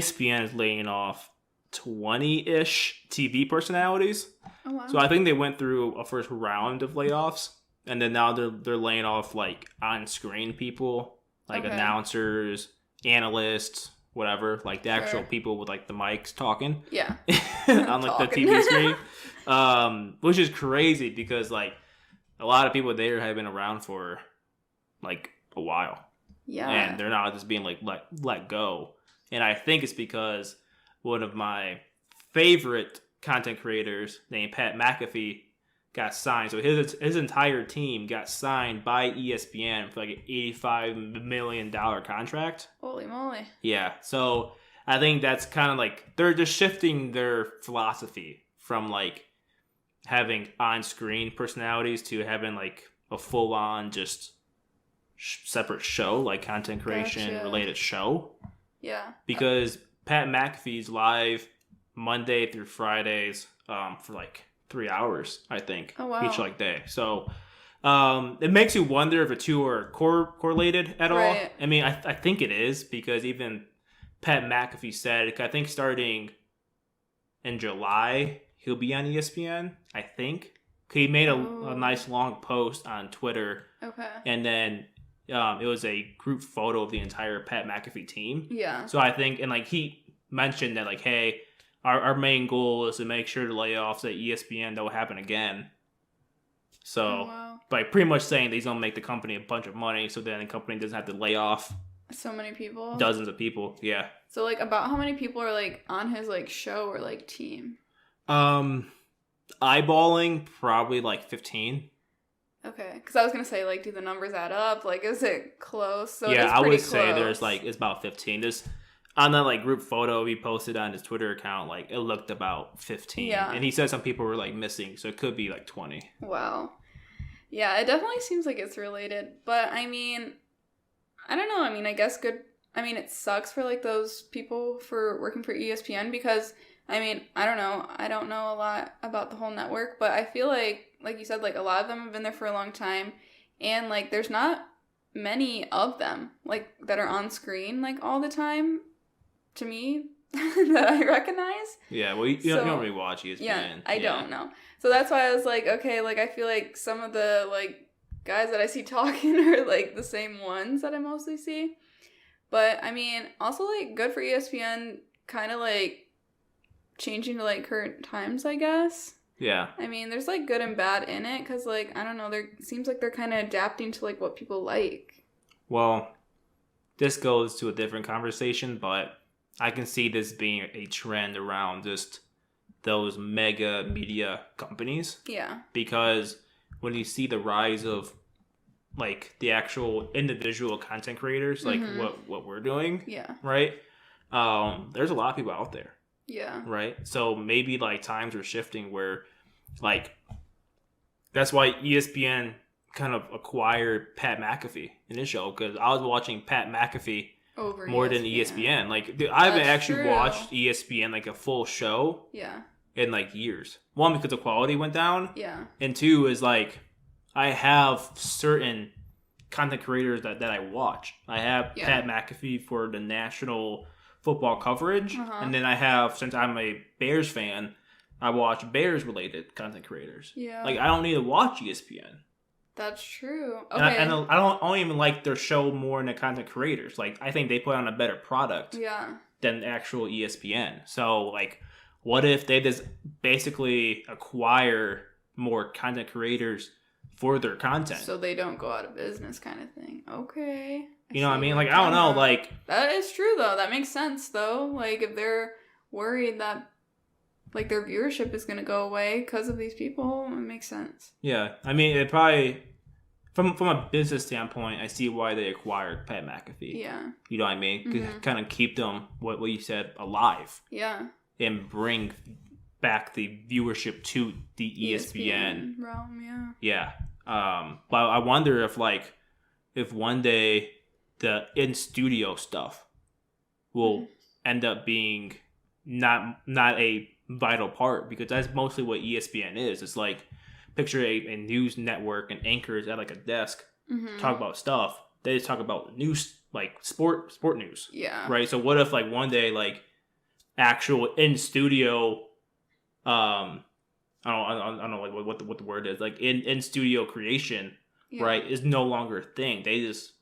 ESPN is laying off 20-ish TV personalities. Oh, wow. So I think they went through a first round of layoffs, and then now they're laying off like on-screen people, like announcers, analysts, whatever, like the actual people with like the mics talking. Yeah. On like the TV screen. Which is crazy because like a lot of people there have been around for like a while. Yeah. And they're not just being like let go. And I think it's because one of my favorite content creators named Pat McAfee got signed. So his entire team got signed by ESPN for like an $85 million contract. Holy moly. Yeah. So I think that's kind of like they're just shifting their philosophy from like having on-screen personalities to having like a full-on just separate show, like content creation related show. Yeah. Because Pat McAfee's live Monday through Fridays for like 3 hours, I think, each like day. So it makes you wonder if the two are correlated at all. I mean, I think it is because even Pat McAfee said, I think starting in July, he'll be on ESPN, I think. He made a nice long post on Twitter. Okay. And then it was a group photo of the entire Pat McAfee team. Yeah. So I think, and like he mentioned that like, hey, our main goal is to make sure the layoffs at ESPN don't happen again. So by pretty much saying that he's going to make the company a bunch of money so then the company doesn't have to lay off so many people. Dozens of people, yeah. So like about how many people are like on his like show or like team? Eyeballing probably like 15. Okay, because I was gonna say like, do the numbers add up? Like, is it close? So yeah, I would say there's like it's about 15. There's on that like group photo he posted on his Twitter account, like it looked about 15. Yeah, and he said some people were like missing, so it could be like 20. Wow. Yeah, it definitely seems like it's related, but I mean, I don't know. I mean, I guess good. I mean, it sucks for like those people for working for ESPN because. I mean, I don't know. I don't know a lot about the whole network, but I feel like you said, like, a lot of them have been there for a long time, and, like, there's not many of them, like, that are on screen, like, all the time, to me, that I recognize. Yeah, well, you don't really watch ESPN. Yeah, I don't know. So that's why I was like, okay, like, I feel like some of the, like, guys that I see talking are, like, the same ones that I mostly see. But, I mean, also, like, good for ESPN, kind of, like, changing to like current times, I guess. Yeah. I mean, there's like good and bad in it because like I don't know, there seems like they're kind of adapting to like what people like. Well, this goes to a different conversation, but I can see this being a trend around just those mega media companies. Yeah. Because when you see the rise of like the actual individual content creators, like what we're doing, yeah, right? There's a lot of people out there. Yeah. Right? So maybe like times are shifting where like that's why ESPN kind of acquired Pat McAfee in his show because I was watching Pat McAfee over more than ESPN. Like dude, I haven't actually watched ESPN like a full show in like years. One, because the quality went down. Yeah. And two is like I have certain content creators that I watch. I have Pat McAfee for the national football coverage, and then I have, since I'm a Bears fan, I watch Bears related content creators. Yeah, like I don't need to watch ESPN. That's true. Okay, and I don't even like their show more than the content creators. Like I think they put on a better product. Yeah. Than actual ESPN. So like, what if they just basically acquire more content creators for their content, so they don't go out of business, kind of thing? Okay. You know what I mean? Like, I don't know, like... That is true, though. That makes sense, though. Like, if they're worried that, like, their viewership is going to go away because of these people, it makes sense. Yeah. I mean, it probably... From a business standpoint, I see why they acquired Pat McAfee. Yeah. You know what I mean? Kind of keep them, what you said, alive. Yeah. And bring back the viewership to the ESPN realm, yeah. Yeah. But I wonder if one day... the in-studio stuff will end up being not a vital part because that's mostly what ESPN is. It's like picture a news network and anchors at like a desk talk about stuff. They just talk about news, like sport news. Yeah. Right. So what if like one day like actual in studio. I don't know like what the word is, like in studio creation, right? Is no longer a thing. They just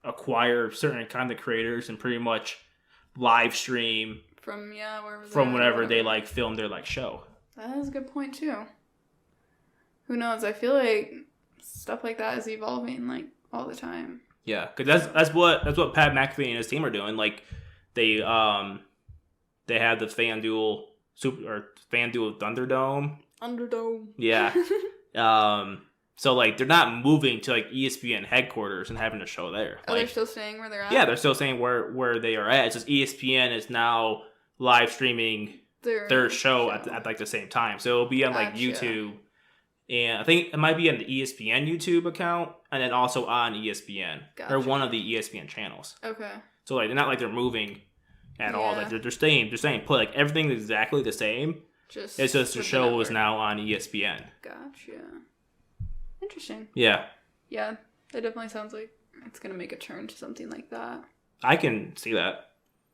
acquire certain kind of creators and pretty much live stream from whenever they like film their like show. That is a good point too. Who knows? I feel like stuff like that is evolving like all the time. Yeah, because that's what Pat McAfee and his team are doing. Like they have the FanDuel Thunderdome. Underdome. Yeah. So like they're not moving to like ESPN headquarters and having a show there. Oh, they're still staying where they're at? Yeah, they're still staying where they are at. It's just ESPN is now live streaming their show at like the same time. So it'll be on like YouTube. And I think it might be on the ESPN YouTube account and then also on ESPN. Or one of the ESPN channels. Okay. So like they're like they're moving at all. Like they're staying put. Like everything's exactly the same. It's just the show is now on ESPN. Gotcha. Interesting. Yeah. Yeah, it definitely sounds like it's gonna make a turn to something like that. I can see that.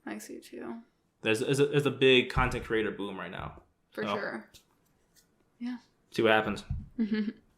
I see it too. There's a big content creator boom right now. For sure. Yeah. See what happens.